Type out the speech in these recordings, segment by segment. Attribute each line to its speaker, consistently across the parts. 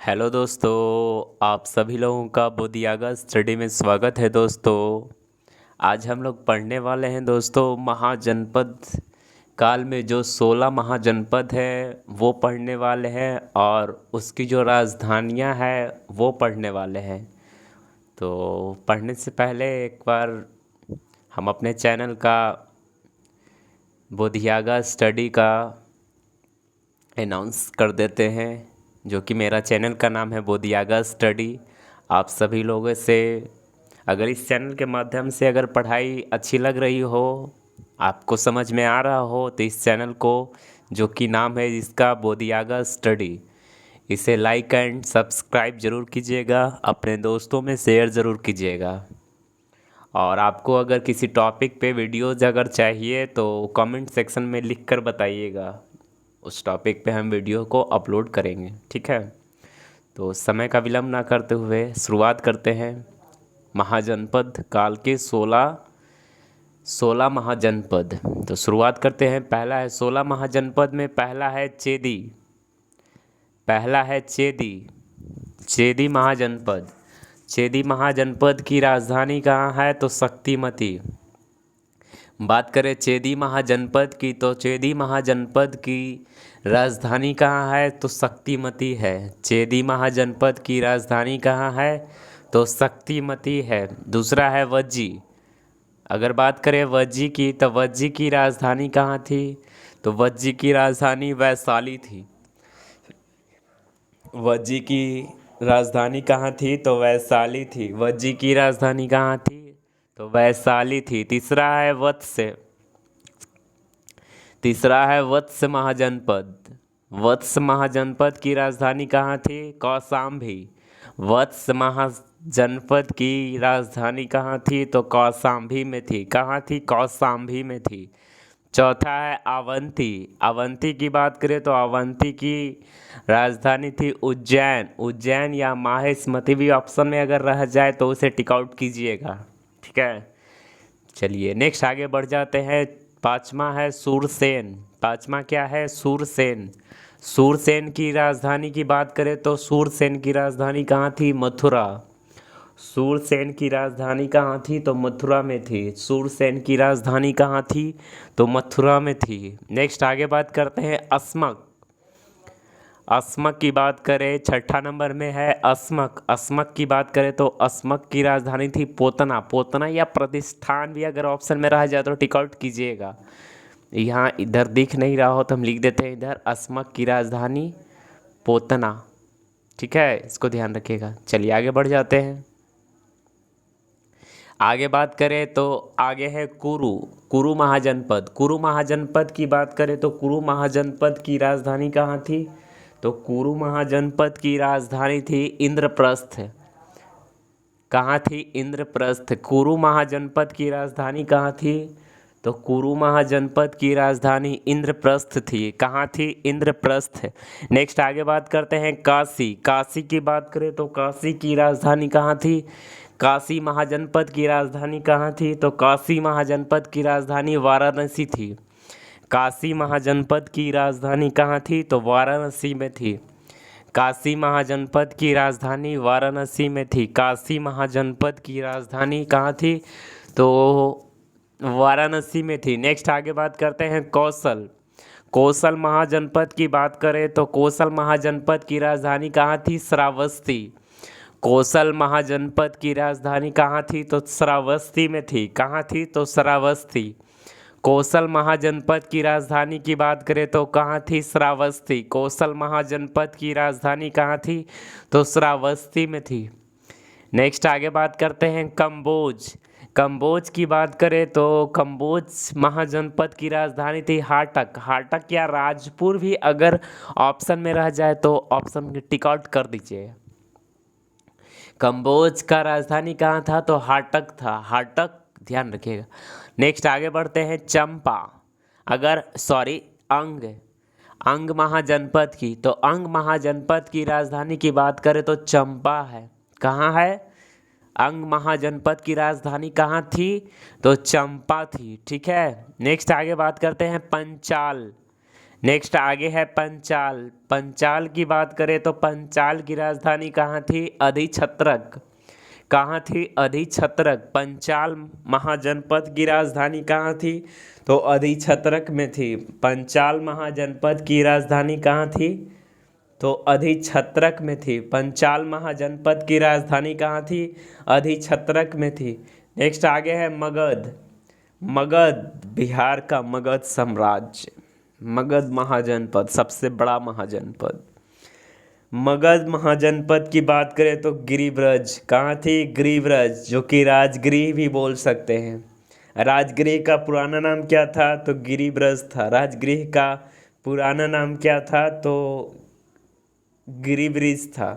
Speaker 1: Hello दोस्तों। आप सभी लोगों का बोधियागा स्टडी में स्वागत है दोस्तों। आज हम लोग पढ़ने वाले हैं दोस्तों महाजनपद काल में जो 16 महाजनपद है वो पढ़ने वाले हैं और उसकी जो राजधानियां हैं वो पढ़ने वाले हैं। तो पढ़ने से पहले एक बार हम अपने चैनल का बोधियागा स्टडी का अनाउंस कर देते हैं, जो कि मेरा चैनल का नाम है बोधियागा स्टडी। आप सभी लोगों से अगर इस चैनल के माध्यम से अगर पढ़ाई अच्छी लग रही हो, आपको समझ में आ रहा हो, तो इस चैनल को जो कि नाम है इसका बोधियागा स्टडी, इसे लाइक एंड सब्सक्राइब ज़रूर कीजिएगा, अपने दोस्तों में शेयर ज़रूर कीजिएगा। और आपको अगर किसी टॉपिक पे वीडियोज़ अगर चाहिए तो कमेंट सेक्शन में लिख कर बताइएगा, उस टॉपिक पे हम वीडियो को अपलोड करेंगे, ठीक है। तो समय का विलम्ब ना करते हुए शुरुआत करते हैं। महाजनपद काल के 16 महाजनपद। तो शुरुआत करते हैं। पहला है 16 महाजनपद में पहला है चेदी। पहला है चेदी। चेदी महाजनपद। चेदी महाजनपद की राजधानी कहाँ है? तो शक्तिमती। बात करें चेदी महाजनपद की, तो चेदी महाजनपद की राजधानी कहाँ है? तो शक्तिमती है। चेदी महाजनपद की राजधानी कहाँ है? तो शक्तिमती है। दूसरा है वज्जी। अगर बात करें वज्जी की, तो वज्जी की राजधानी कहाँ थी? तो वज्जी की राजधानी वैशाली थी। वज्जी की राजधानी कहाँ थी? तो वैशाली थी। वज्जी की राजधानी कहाँ थी? तो वैशाली थी। तीसरा है वत्स। तीसरा है वत्स महाजनपद। वत्स महाजनपद की राजधानी कहाँ थी? कौशाम्बी। वत्स महाजनपद की राजधानी कहाँ थी? तो कौशाम्बी में थी। कहाँ थी? कौशाम्बी में थी। चौथा है अवंती। अवंती की बात करें तो अवंती की राजधानी थी उज्जैन। उज्जैन या माहिष्मती भी ऑप्शन में अगर रह जाए तो उसे टिक आउट कीजिएगा, ठीक है। चलिए नेक्स्ट आगे बढ़ जाते हैं। पांचवा है सूरसेन। पांचवा क्या है? सूरसेन। सूरसेन की राजधानी की बात करें तो सूरसेन की राजधानी कहाँ थी? मथुरा। सूरसेन की राजधानी कहाँ थी? तो मथुरा में थी। सूरसेन की राजधानी कहाँ थी? तो मथुरा में थी। नेक्स्ट आगे बात करते हैं अस्मक। अस्मक की बात करें, छठा नंबर में है अस्मक। अस्मक की बात करें तो अस्मक की राजधानी थी पोतना। पोतना या प्रतिष्ठान भी अगर ऑप्शन में रह जाए तो टिक आउट कीजिएगा। यहाँ इधर दिख नहीं रहा हो तो हम लिख देते हैं इधर अस्मक की राजधानी पोतना, ठीक है, इसको ध्यान रखिएगा। चलिए आगे बढ़ जाते हैं। आगे बात करें तो आगे है कुरु। कुरु महाजनपद। कुरु महाजनपद की बात करें तो कुरु महाजनपद की राजधानी कहाँ थी? तो कुरु महाजनपद की राजधानी थी इंद्रप्रस्थ। कहाँ थी? इंद्रप्रस्थ। कुरु महाजनपद की राजधानी कहाँ थी? तो कुरु महाजनपद की राजधानी इंद्रप्रस्थ थी। कहाँ थी? इंद्रप्रस्थ। नेक्स्ट आगे बात करते हैं काशी। काशी की बात करें तो काशी की राजधानी कहाँ थी? काशी महाजनपद की राजधानी कहाँ थी? तो काशी महाजनपद की राजधानी वाराणसी थी। काशी महाजनपद की राजधानी कहाँ थी? तो वाराणसी में थी। काशी महाजनपद की राजधानी वाराणसी में थी। काशी महाजनपद की राजधानी कहाँ थी? तो वाराणसी में थी। नेक्स्ट आगे बात करते हैं कौशल। कौशल महाजनपद की बात करें तो कौशल महाजनपद की राजधानी कहाँ थी? श्रावस्ती। कौशल महाजनपद की राजधानी कहाँ थी? तो श्रावस्ती में थी। कहाँ थी? तो श्रावस्ती। कौशल महाजनपद की राजधानी की बात करें तो कहाँ थी? श्रावस्ती। कौशल महाजनपद की राजधानी कहाँ थी? तो श्रावस्ती में थी। नेक्स्ट आगे बात करते हैं कंबोज। कंबोज की बात करें तो कंबोज महाजनपद की राजधानी थी हाटक। हाटक या राजपुर भी अगर ऑप्शन में रह जाए तो ऑप्शन टिक आउट कर दीजिए। कंबोज का राजधानी कहाँ था? तो हाटक था। हाटक ध्यान रखिएगा। नेक्स्ट आगे बढ़ते हैं चंपा। अगर सॉरी अंग। अंग महाजनपद की, तो अंग महाजनपद की राजधानी की बात करें तो चंपा है। कहाँ है? अंग महाजनपद की राजधानी कहाँ थी? तो चंपा थी, ठीक है। नेक्स्ट आगे बात करते हैं पंचाल। नेक्स्ट आगे है पंचाल। पंचाल की बात करें तो पंचाल की राजधानी कहाँ थी? अधिछत्रक। कहाँ थी? अधिछत्रक। पंचाल महाजनपद की राजधानी कहाँ थी? तो अधिछत्रक में थी। पंचाल महाजनपद की राजधानी कहाँ थी? तो अधिछत्रक में थी। पंचाल महाजनपद की राजधानी कहाँ थी? अधिछत्रक में थी। नेक्स्ट आगे है मगध। मगध बिहार का मगध साम्राज्य, मगध महाजनपद सबसे बड़ा महाजनपद। मगध महाजनपद की बात करें तो गिरिब्रज। कहाँ थी? गिरिब्रज, जो कि राजगृह भी बोल सकते हैं। राजगृह का पुराना नाम क्या था? तो गिरिब्रज था। राजगृह का पुराना नाम क्या था? तो गिरिब्रिज था,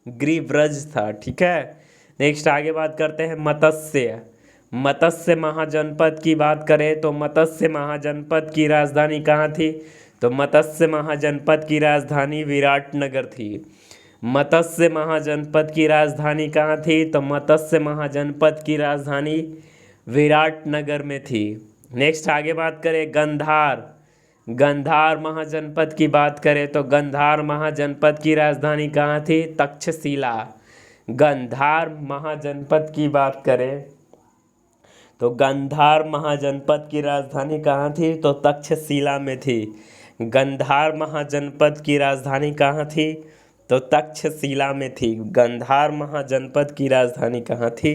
Speaker 1: गिरिब्रज था। ठीक है। नेक्स्ट आगे बात करते हैं मत्स्य। मत्स्य महाजनपद की बात करें तो मत्स्य महाजनपद की राजधानी कहाँ थी? तो मत्स्य महाजनपद की राजधानी विराटनगर थी। मत्स्य महाजनपद की राजधानी कहाँ थी? तो मत्स्य महाजनपद की राजधानी विराटनगर में थी। नेक्स्ट आगे बात करें गंधार। गंधार महाजनपद की बात करें तो गंधार महाजनपद की राजधानी कहाँ थी? तक्षशिला। गंधार महाजनपद की बात करें तो गंधार महाजनपद की राजधानी कहाँ थी? तो तक्षशिला में थी। गंधार महाजनपद की राजधानी कहाँ थी? तो तक्षशिला में थी। गंधार महाजनपद की राजधानी कहाँ थी?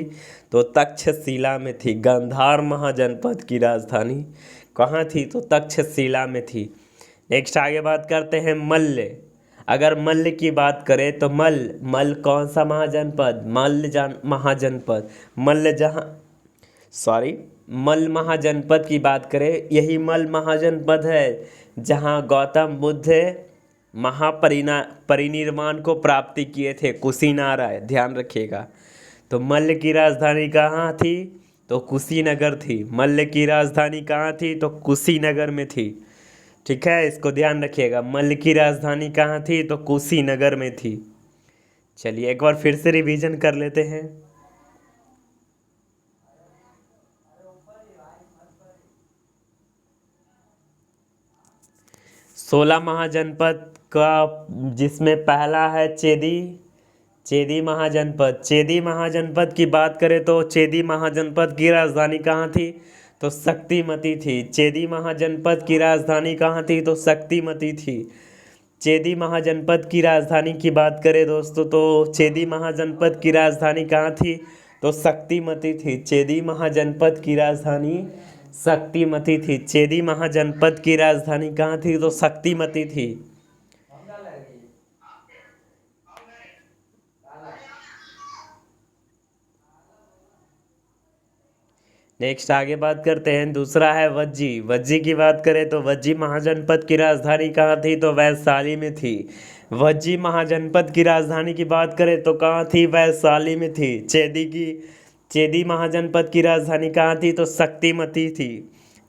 Speaker 1: तो तक्षशिला में थी। गंधार महाजनपद की राजधानी कहाँ थी? तो तक्षशिला में थी। नेक्स्ट आगे बात करते हैं मल्ल। अगर मल्ल की बात करें तो मल्ल कौन सा महाजनपद? महाजनपद। मल्ल महाजनपद की बात करें, यही मल्ल महाजनपद है जहाँ गौतम बुद्ध परिनिर्वाण को प्राप्ति किए थे। कुशीनाराय, ध्यान रखिएगा। तो मल्ल की राजधानी कहाँ थी? तो कुशीनगर थी। मल्ल की राजधानी कहाँ थी? तो कुशीनगर में थी। ठीक है, इसको ध्यान रखिएगा। मल्ल की राजधानी कहाँ थी? तो कुशीनगर में थी। चलिए एक बार फिर से रिवीजन कर लेते हैं। सोलह महाजनपद का, जिसमें पहला है चेदी महाजनपद। चेदी महाजनपद की बात करें तो चेदी महाजनपद की राजधानी कहाँ थी? तो शक्तिमती थी। चेदी महाजनपद की राजधानी कहाँ थी? तो शक्तिमती थी। चेदी महाजनपद की राजधानी की बात करें दोस्तों तो चेदी महाजनपद की राजधानी कहाँ थी? तो शक्तिमती थी। चेदी महाजनपद की राजधानी शक्तिमती थी। चेदी महाजनपद की राजधानी कहाँ थी? तो शक्तिमती थी। नेक्स्ट आगे बात करते हैं, दूसरा है वज्जी। वज्जी की बात करें तो वज्जी महाजनपद की राजधानी कहाँ थी? तो वैशाली में थी। वज्जी महाजनपद की राजधानी की बात करें तो कहाँ थी? वैशाली में थी। चेदी महाजनपद की राजधानी कहाँ थी? तो शक्तिमती थी।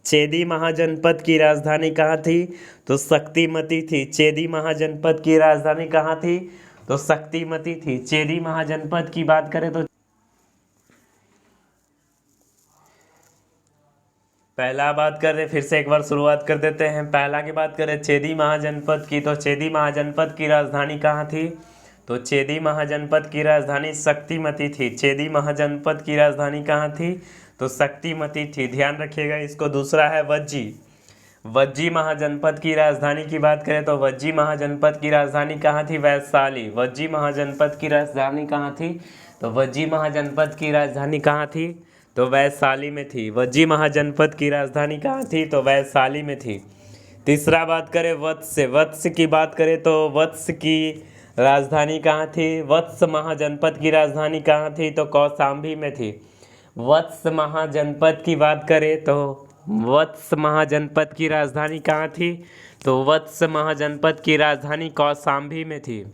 Speaker 1: चेदी महाजनपद की राजधानी कहाँ थी? तो शक्तिमती थी। चेदी महाजनपद की राजधानी कहाँ थी? तो शक्तिमती थी। चेदी महाजनपद की बात करें तो पहला बात करें, फिर से एक बार शुरुआत कर देते हैं। पहला की बात करें चेदी महाजनपद की, तो चेदी महाजनपद की राजधानी कहाँ थी? तो चेदी महाजनपद की राजधानी शक्तिमती थी। चेदी महाजनपद की राजधानी कहाँ थी? तो शक्तिमती थी। ध्यान रखिएगा इसको। दूसरा है वज्जी। वज्जी महाजनपद की राजधानी की बात करें तो वज्जी महाजनपद की राजधानी कहाँ थी? वैशाली। वज्जी महाजनपद की राजधानी कहाँ थी? तो वज्जी महाजनपद की राजधानी कहाँ थी? तो वैशाली में थी। वज्जी महाजनपद की राजधानी कहाँ थी? तो वैशाली में थी। तीसरा बात करें वत्स। वत्स की बात करें तो वत्स की राजधानी कहाँ थी? वत्स महाजनपद की राजधानी कहाँ थी? तो कौशाम्बी में थी। वत्स महाजनपद की बात करें तो वत्स महाजनपद की राजधानी कहाँ थी? तो वत्स महाजनपद की राजधानी कौशाम्बी में थी।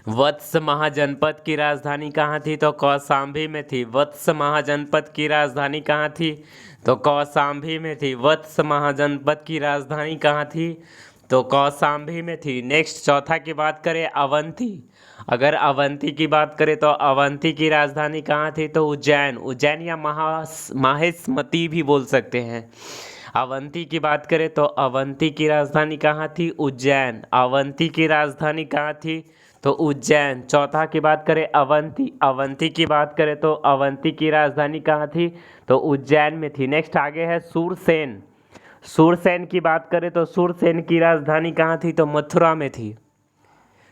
Speaker 1: वत्स महाजनपद की राजधानी कहाँ थी? तो कौशाम्बी में थी। वत्स महाजनपद की राजधानी कहाँ थी? तो कौशाम्बी में थी। वत्स महाजनपद की राजधानी कहाँ थी? तो कौशाम्बी में थी। नेक्स्ट चौथा की बात करें अवंती। अगर अवंती की बात करें तो अवंती की राजधानी कहाँ थी? तो उज्जैन। उज्जैन या माहिष्मती भी बोल सकते हैं। अवंती की बात करें तो अवंती की राजधानी कहाँ थी? उज्जैन। अवंती की राजधानी कहाँ थी? तो उज्जैन। चौथा की बात करें अवंती, अवंती की बात करें तो अवंती की राजधानी कहाँ थी? तो उज्जैन में थी। नेक्स्ट आगे है सूरसेन। सूरसेन की बात करें तो सूरसेन की राजधानी कहाँ थी? तो मथुरा में थी।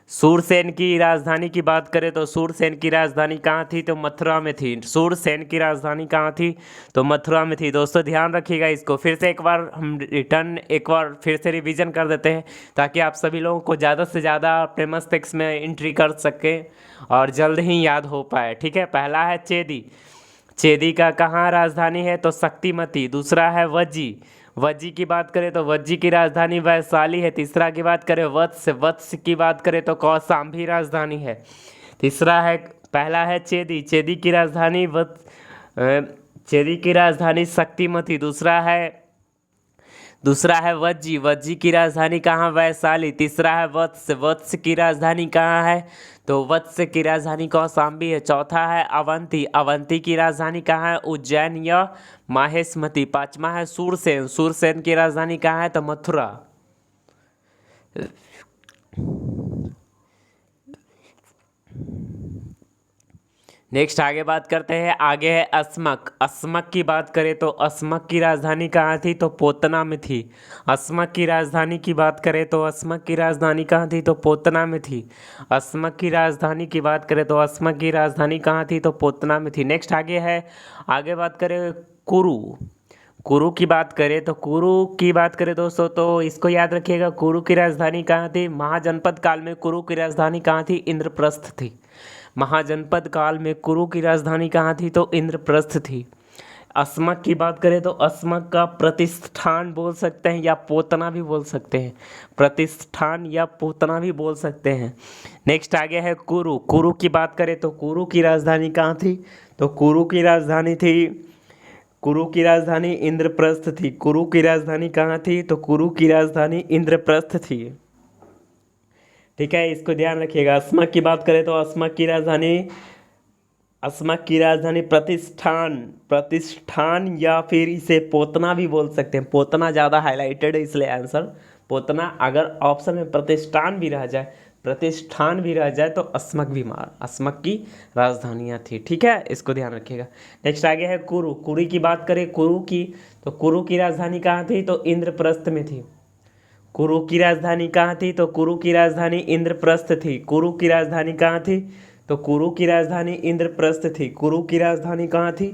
Speaker 1: सूरसेन की राजधानी की बात करें तो सूरसेन की राजधानी कहाँ थी? तो मथुरा में थी। सूरसेन की राजधानी कहाँ थी? तो मथुरा में थी। दोस्तों ध्यान रखिएगा इसको, फिर से एक बार हम रिटर्न एक बार फिर से रिवीजन कर देते हैं ताकि आप सभी लोगों को ज़्यादा से ज़्यादा फेमस टेक्स्ट में एंट्री कर सकें और जल्द ही याद हो पाए। ठीक है, पहला है चेदी। चेदी का कहाँ राजधानी है? तो शक्तिमती। दूसरा है वज्जी। वज्जी की बात करें तो वज्जी की राजधानी वैशाली है। तीसरा की बात करें वत्स, वत्स की बात करें तो कौशाम्बी राजधानी है। तीसरा है, पहला है चेदी, चेदी की राजधानी चेदी की राजधानी शक्तिमती। दूसरा है वज्जी, वज्जी की राजधानी कहाँ? वैशाली। तीसरा है वत्स, वत्स की राजधानी कहाँ है? तो वत्स की राजधानी कौशाम्बी है। चौथा है अवंती, अवंती की राजधानी कहाँ है? उज्जैन या माहेशमती। पांचवा है सूरसेन, सूरसेन की राजधानी कहाँ है? तो मथुरा। नेक्स्ट आगे बात करते हैं, आगे है अस्मक। अस्मक की बात करें तो अस्मक की राजधानी कहाँ थी? तो पोतना में थी। अस्मक की राजधानी की बात करें तो अस्मक की राजधानी कहाँ थी? तो पोतना में थी। अस्मक की राजधानी की बात करें तो अस्मक की राजधानी कहाँ थी? तो पोतना में थी। नेक्स्ट आगे है, आगे बात करें कुरु। कुरु की बात करें तो कुरु की बात करें दोस्तों तो इसको याद रखिएगा, कुरु की राजधानी कहाँ थी? महाजनपद काल में कुरु की राजधानी कहाँ थी? इंद्रप्रस्थ थी। महाजनपद काल में कुरु की राजधानी कहाँ थी? तो इंद्रप्रस्थ थी। अस्मक की बात करें तो अस्मक का प्रतिष्ठान बोल सकते हैं या पोतना भी बोल सकते हैं। प्रतिष्ठान या पोतना भी बोल सकते हैं। नेक्स्ट आगे है कुरु। कुरु की बात करें तो कुरु की राजधानी कहाँ थी? तो कुरु की राजधानी इंद्रप्रस्थ थी। कुरु की राजधानी कहाँ थी? तो कुरु की राजधानी इंद्रप्रस्थ थी। ठीक है, इसको ध्यान रखिएगा। अस्मक की बात करें तो अस्मक की राजधानी प्रतिष्ठान, प्रतिष्ठान या फिर इसे पोतना भी बोल सकते हैं। पोतना ज़्यादा हाईलाइटेड है इसलिए आंसर पोतना। अगर ऑप्शन में प्रतिष्ठान भी रह जाए, प्रतिष्ठान भी रह जाए तो अस्मक भी मार, अस्मक की राजधानियाँ थी। ठीक है, इसको ध्यान रखिएगा। नेक्स्ट आगे है कुरु। कुरु की बात करें कुरु की तो कुरु की राजधानी कहाँ थी? तो इंद्रप्रस्थ में थी। कुरु की राजधानी कहाँ थी? तो कुरु की राजधानी इंद्रप्रस्थ थी। कुरु की राजधानी कहाँ थी? तो कुरु की राजधानी इंद्रप्रस्थ थी। कुरु की राजधानी कहाँ थी?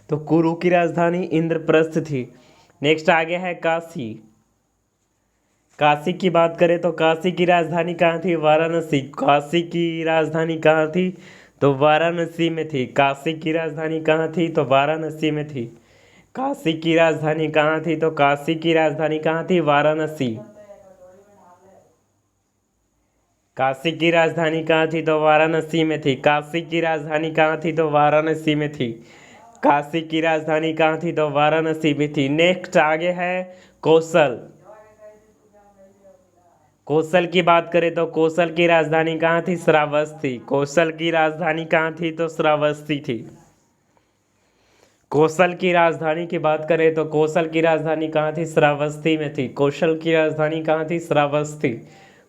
Speaker 1: तो कुरु की राजधानी इंद्रप्रस्थ थी। नेक्स्ट आगे है काशी। काशी की बात करें तो काशी की राजधानी कहाँ थी? वाराणसी। काशी की राजधानी कहाँ थी? तो वाराणसी में थी। काशी की राजधानी कहाँ थी? तो वाराणसी में थी। काशी की राजधानी कहाँ थी? तो काशी की राजधानी कहाँ थी? वाराणसी। काशी की राजधानी कहाँ थी? तो वाराणसी में थी। काशी की राजधानी कहाँ थी? तो वाराणसी में थी। काशी की राजधानी कहाँ थी? तो वाराणसी में थी। नेक्स्ट आगे है कौशल। कौशल की बात करें तो कौशल की राजधानी कहाँ थी? श्रावस्ती। कौशल की राजधानी कहाँ थी? तो श्रावस्ती थी। कौशल की राजधानी की बात करें तो कौशल की राजधानी कहाँ थी? श्रावस्ती में थी। कौशल की राजधानी कहाँ थी? श्रावस्ती।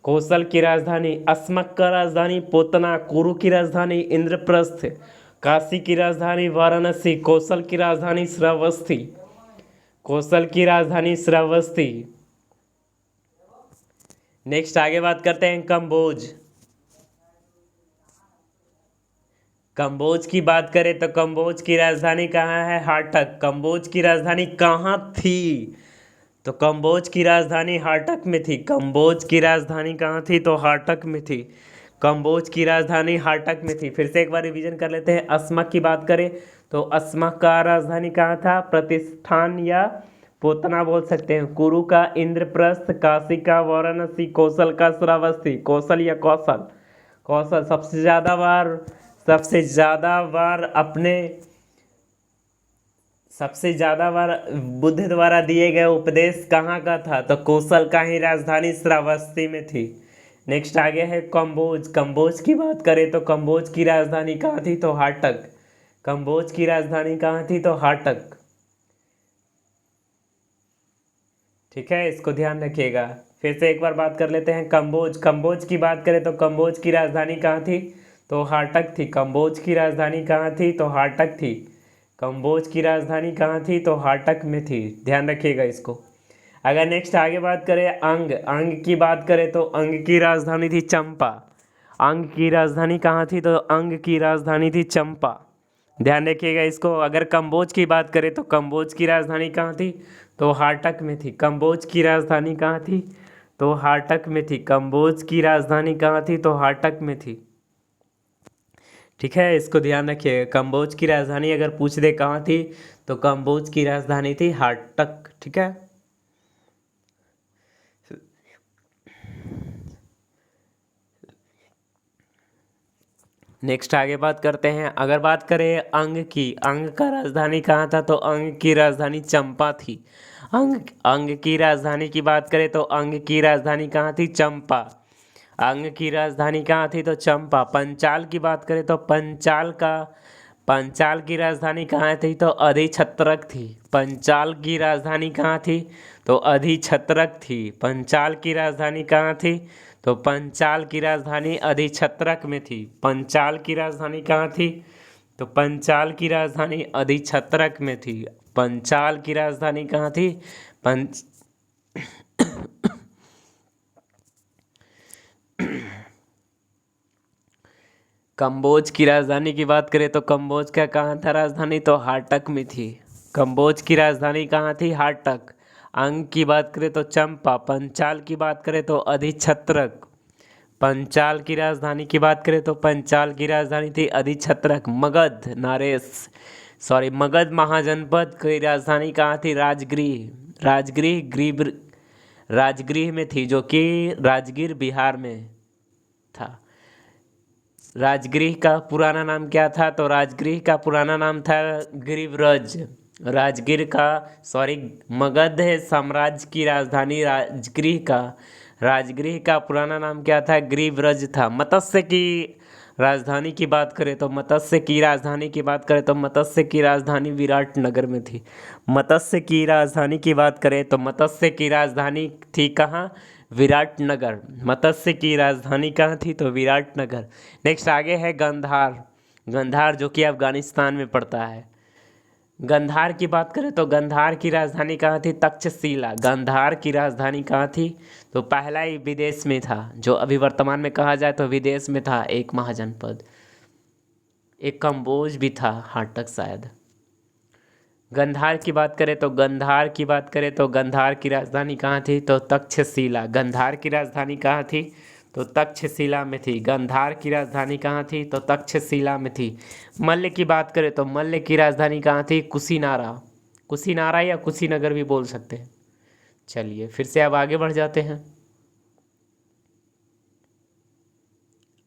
Speaker 1: कौशल की राजधानी। अस्मक का राजधानी पोतना। कुरु की राजधानी इंद्रप्रस्थ। काशी की राजधानी वाराणसी। कौशल की राजधानी श्रावस्ती। कौशल की राजधानी श्रावस्ती। नेक्स्ट आगे बात करते हैं कंबोज। कंबोज की बात करें तो कंबोज की राजधानी कहाँ है? हाटक। कंबोज की राजधानी कहाँ थी? तो कंबोज की राजधानी हाटक में थी। कंबोज की राजधानी कहाँ थी? तो हाटक में थी। कंबोज की राजधानी हाटक में थी। फिर से एक बार रिवीजन कर लेते हैं। अस्मक की बात करें तो अस्मक का राजधानी कहाँ था? प्रतिष्ठान या पोतना बोल सकते हैं। कुरु का इंद्रप्रस्थ। काशी का वाराणसी। कौशल का श्रावस्ती। कौशल या कौशल, कौशल सबसे ज़्यादा बार बुद्ध द्वारा दिए गए उपदेश कहाँ का था? तो कौशल का ही राजधानी श्रावस्ती में थी। नेक्स्ट आगे है कंबोज। कंबोज की बात करें तो कंबोज की राजधानी कहाँ थी? तो हाटक। कंबोज की राजधानी कहाँ थी? तो हाटक। ठीक है, इसको ध्यान रखिएगा। फिर से एक बार बात कर लेते हैं। कंबोज, कंबोज की बात करें तो कंबोज की राजधानी कहाँ थी? तो हाटक थी। कंबोज की राजधानी कहाँ थी? तो हाटक थी। कंबोज की राजधानी कहाँ थी? तो हाटक में थी। ध्यान रखिएगा इसको। अगर नेक्स्ट आगे बात करें अंग, अंग की बात करें तो अंग की राजधानी थी चंपा। अंग की राजधानी कहाँ थी? तो अंग की राजधानी थी चंपा। ध्यान रखिएगा इसको। अगर कंबोज की बात करें तो कंबोज की राजधानी कहाँ थी? तो हाटक में थी। कंबोज की राजधानी कहाँ थी? तो हाटक में थी। कंबोज की राजधानी कहाँ थी? तो हाटक में थी। ठीक है, इसको ध्यान रखिएगा। कंबोज की राजधानी अगर पूछ दे कहाँ थी, तो कंबोज की राजधानी थी हाटक। ठीक है। नेक्स्ट आगे बात करते हैं। अगर बात करें अंग की, अंग का राजधानी कहाँ था? तो अंग की राजधानी चंपा थी। अंग अंग की राजधानी की बात करें तो अंग की राजधानी कहाँ थी? चंपा। अंग की राजधानी कहाँ थी? तो चंपा। पंचाल की बात करें तो पंचाल की राजधानी कहाँ थी? तो अधिछत्रक थी। पंचाल की राजधानी कहाँ थी? तो अधिछत्रक थी। पंचाल की राजधानी कहाँ थी? तो पंचाल की राजधानी अधिछत्रक में थी। पंचाल की राजधानी कहाँ थी? तो पंचाल की राजधानी अधिछत्रक में थी। पंचाल की राजधानी कहाँ थी? पंच कंबोज की राजधानी की बात करें तो कंबोज का कहाँ था राजधानी? तो हाटक में थी। कंबोज की राजधानी कहाँ थी? हाटक। अंग की बात करें तो चंपा। पंचाल की बात करें तो अधिछत्रक। पंचाल की राजधानी की बात करें तो पंचाल की राजधानी थी अधिछत्रक। मगध महाजनपद की राजधानी कहाँ थी? राजगृह। राजगृह में थी, जो कि राजगीर बिहार में था। राजगृह का पुराना नाम क्या था? तो राजगृह का पुराना नाम था गिरिव्रज। राजगीर का सॉरी मगध साम्राज्य की राजधानी राजगृह का पुराना नाम क्या था? गिरिव्रज था। मत्स्य की राजधानी की बात करें तो मत्स्य की राजधानी विराटनगर में थी। मत्स्य की राजधानी की बात करें तो मत्स्य की राजधानी थी कहाँ? विराटनगर। मत्स्य की राजधानी कहाँ थी? तो विराटनगर। नेक्स्ट आगे है गंधार। गंधार जो कि अफगानिस्तान में पड़ता है। गंधार की बात करें तो गंधार की राजधानी कहाँ थी? तक्षशिला। गंधार की राजधानी कहाँ थी? तो पहला ही विदेश में था, जो अभी वर्तमान में कहा जाए तो विदेश में था एक महाजनपद। एक कंबोज भी था हाटक शायद। गंधार की बात करें तो गंधार की राजधानी कहाँ थी? तो तक्षशिला। गंधार की राजधानी कहाँ थी? तो तक्षशिला में थी। गंधार की राजधानी कहाँ थी? तो तक्षशिला में थी। मल्ल की बात करें तो मल्ल की राजधानी कहाँ थी? कुशीनारा। कुशीनारा या कुशीनगर भी बोल सकते हैं। चलिए फिर से अब आगे बढ़ जाते हैं।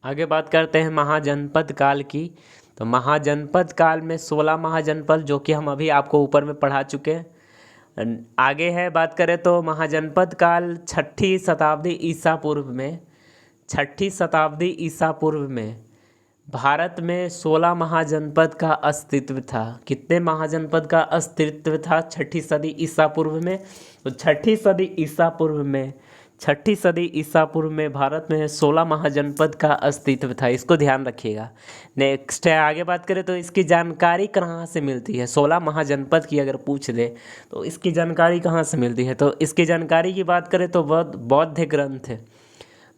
Speaker 1: आगे बात करते हैं महाजनपद काल की। तो महाजनपद काल में 16 महाजनपद, जो कि हम अभी आपको ऊपर में पढ़ा चुके हैं। आगे है बात करें तो महाजनपद काल 6ठी शताब्दी ईसा पूर्व में। 6ठी शताब्दी ईसा पूर्व में भारत में 16 महाजनपद का अस्तित्व था। कितने महाजनपद का अस्तित्व था 6ठी सदी ईसा पूर्व में? तो 6ठी सदी ईसा पूर्व में भारत में 16 महाजनपद का अस्तित्व था। इसको ध्यान रखिएगा। नेक्स्ट है आगे बात करें तो इसकी जानकारी कहाँ से मिलती है? 16 महाजनपद की अगर पूछ दे तो इसकी जानकारी कहाँ से मिलती है? तो इसकी जानकारी की बात करें तो बौद्ध ग्रंथ,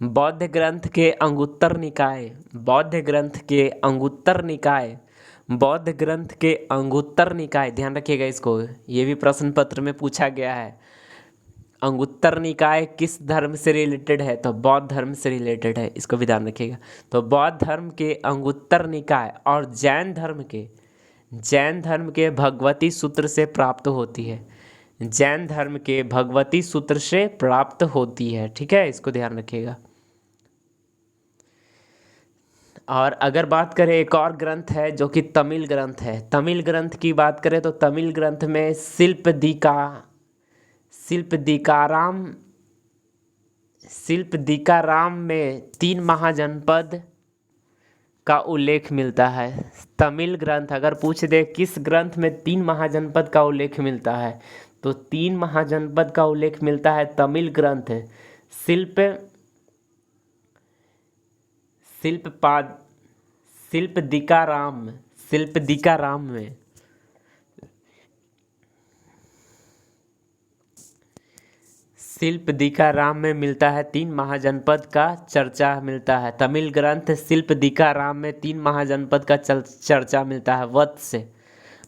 Speaker 1: बौद्ध ग्रंथ के अंगुत्तर निकाय, बौद्ध ग्रंथ के अंगुत्तर निकाय। ध्यान रखिएगा इसको, ये भी प्रश्न पत्र में पूछा गया है। अंगुत्तर निकाय किस धर्म से रिलेटेड है? तो बौद्ध धर्म से रिलेटेड है। इसको भी ध्यान रखिएगा। तो बौद्ध धर्म के अंगुत्तर निकाय और जैन धर्म के भगवती सूत्र से प्राप्त होती है। जैन धर्म के भगवती सूत्र से प्राप्त होती है। ठीक है, इसको ध्यान रखिएगा। और अगर बात करें एक और ग्रंथ है जो कि तमिल ग्रंथ है। तमिल ग्रंथ की बात करें तो तमिल ग्रंथ में शिल्पदीकाराम में 3 महाजनपद का उल्लेख मिलता है। तमिल ग्रंथ अगर पूछ दे किस ग्रंथ में 3 महाजनपद का उल्लेख मिलता है, तो 3 महाजनपद का उल्लेख मिलता है तमिल ग्रंथ शिल्प शिल्पपाद शिल्पदिकाराम में। शिल्पदिकाराम में मिलता है 3 महाजनपद का चर्चा मिलता है। तमिल ग्रंथ शिल्पदिकाराम में 3 महाजनपद का चर्चा मिलता है।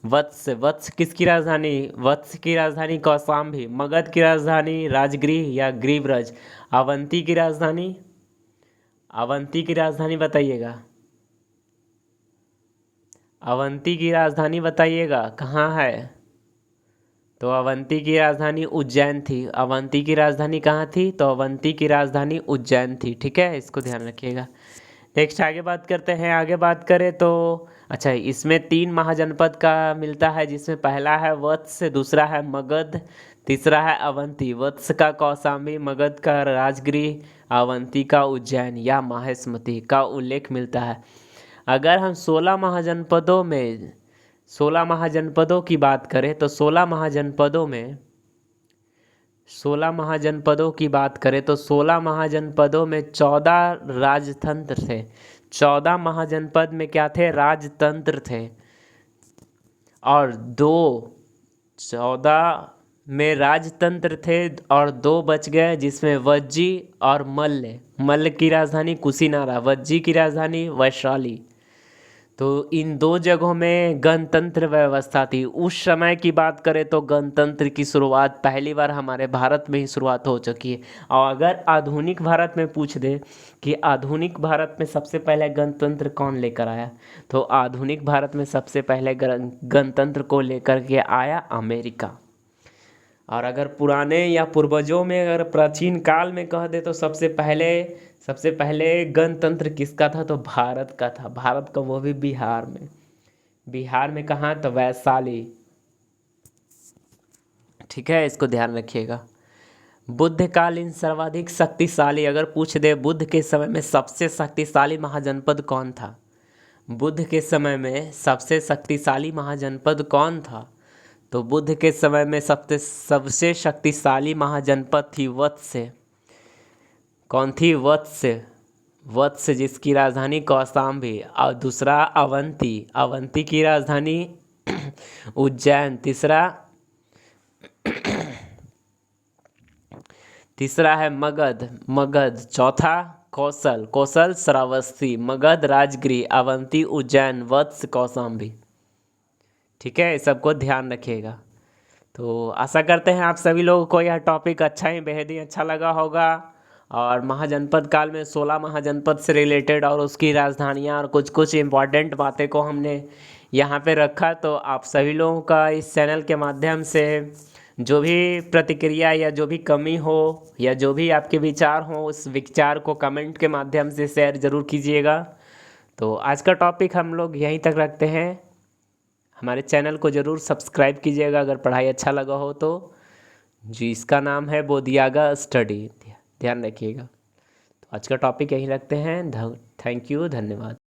Speaker 1: वत्स किसकी राजधानी? वत्स की राजधानी कौशाम्बी। मगध की राजधानी राजगृह या ग्रीवरज। अवंती की राजधानी बताइएगा। अवंती की राजधानी बताइएगा कहाँ है? तो अवंती की राजधानी उज्जैन थी। अवंती की राजधानी कहाँ थी? तो अवंती की राजधानी उज्जैन थी। ठीक है, इसको ध्यान रखिएगा। नेक्स्ट आगे बात करते हैं। आगे बात करें तो अच्छा, इसमें 3 महाजनपद का मिलता है, जिसमें पहला है वत्स, दूसरा है मगध, तीसरा है अवंती। वत्स का कौशाम्बी, मगध का राजगृह, अवंती का उज्जैन या माहिष्मती का उल्लेख मिलता है। अगर हम 16 महाजनपदों की बात करें तो 16 महाजनपदों में 14 राजतंत्र थे। 14 महाजनपद में क्या थे? राजतंत्र थे। और 14 में राजतंत्र थे और 2 बच गए, जिसमें वज्जी और मल्ल की राजधानी कुशीनारा, वज्जी की राजधानी वैशाली। तो इन 2 जगहों में गणतंत्र व्यवस्था थी। उस समय की बात करें तो गणतंत्र की शुरुआत पहली बार हमारे भारत में ही शुरुआत हो चुकी है। और अगर आधुनिक भारत में पूछ दे कि आधुनिक भारत में सबसे पहले गणतंत्र कौन लेकर आया, तो आधुनिक भारत में सबसे पहले गणतंत्र को लेकर के आया अमेरिका। और अगर पुराने या पूर्वजों में, अगर प्राचीन काल में कह दे तो सबसे पहले गणतंत्र किसका था? तो भारत का था। भारत का, वो भी बिहार में कहाँ? तो वैशाली। ठीक है, इसको ध्यान रखिएगा। बुद्धकालीन सर्वाधिक शक्तिशाली, अगर पूछ दे बुद्ध के समय में सबसे शक्तिशाली महाजनपद कौन था? बुद्ध के समय में सबसे शक्तिशाली महाजनपद कौन था? तो बुद्ध के समय में सबसे शक्तिशाली महाजनपद थी वत्स। कौन थी? वत्स जिसकी राजधानी कौशाम्बी। और दूसरा अवंती की राजधानी उज्जैन। तीसरा है मगध। चौथा कौशल श्रावस्ती। मगध राजगृह, अवंती उज्जैन, वत्स कौशाम्बी। ठीक है, सबको ध्यान रखिएगा। तो आशा करते हैं आप सभी लोगों को यह टॉपिक बेहद ही अच्छा लगा होगा। और महाजनपद काल में 16 महाजनपद से रिलेटेड और उसकी राजधानियाँ और कुछ इम्पॉर्टेंट बातें को हमने यहाँ पे रखा। तो आप सभी लोगों का इस चैनल के माध्यम से जो भी प्रतिक्रिया या जो भी कमी हो या जो भी आपके विचार हो, उस विचार को कमेंट के माध्यम से शेयर ज़रूर कीजिएगा। तो आज का टॉपिक हम लोग यहीं तक रखते हैं। हमारे चैनल को ज़रूर सब्सक्राइब कीजिएगा अगर पढ़ाई अच्छा लगा हो तो। जी, इसका नाम है बोधियागा स्टडी। ध्यान रखिएगा। तो आज का टॉपिक यहीं रखते हैं। थैंक यू, धन्यवाद।